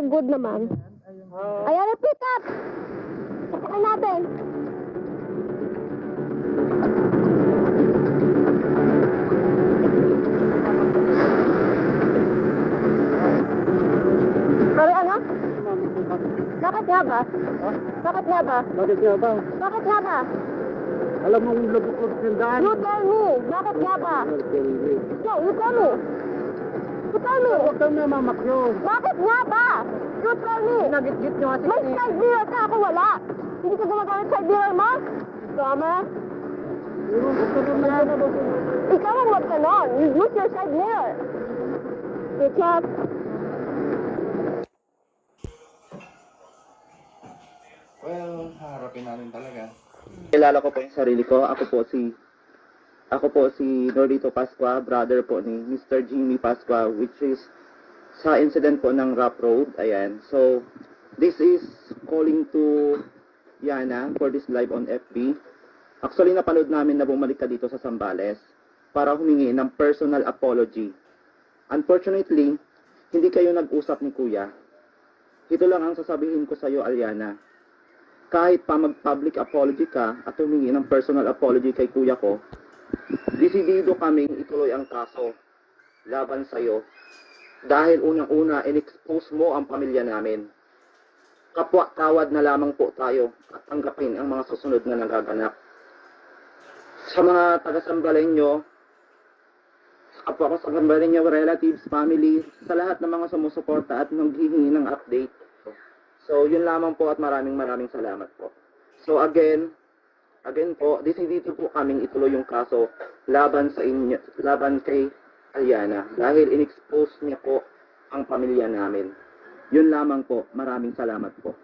Good naman. Ayan, pick up! Sakay natin. Sorry, ano? Bakit nga ba? Bakit nga ba? Bakit nga ba? Bakit nga ba? Alam mo kung labot ko sa daan? You tell me. Bakit nga ba? No, you tell me. You tell me. Huwag kang namamakyo. Bakit nga ba? You tell me. Nagit-git nyo kasi. May side mirror ka, ako wala. Hindi ka gumagamit side mirror mo? Drama? Ikaw ang magkanon. You use your side mirror. Good job. Well, haharapin namin talaga. Kilala ko po yung sarili ko. Ako po si Nordito Pascua, brother po ni Mr. Jimmy Pascua, which is sa incident po ng Rough Road. Ayan. So, this is calling to Yana for this live on FB. Actually, napanood namin na bumalik ka dito sa Zambales para humingi ng personal apology. Unfortunately, hindi kayo nag-usap ni Kuya. Ito lang ang sasabihin ko sa iyo, Aliana. Kahit pa mag-public apology ka at humingi ng personal apology kay kuya ko, desidido kaming ituloy ang kaso laban sa iyo. Dahil unang-una, in-expose mo ang pamilya namin. Kapwa-tawad na lamang po tayo at tanggapin ang mga susunod na nagaganap. Sa mga taga-Sambalenyo, sa kapwa ko sa Sambalenyo, relatives, family, sa lahat ng mga sumusuporta at naghihingi ng update. So, yun lamang po at maraming salamat po. So, again po, dito po kaming ituloy yung kaso laban sa inyo, laban kay Aliana dahil in-expose niya po ang pamilya namin. Yun lamang po, maraming salamat po.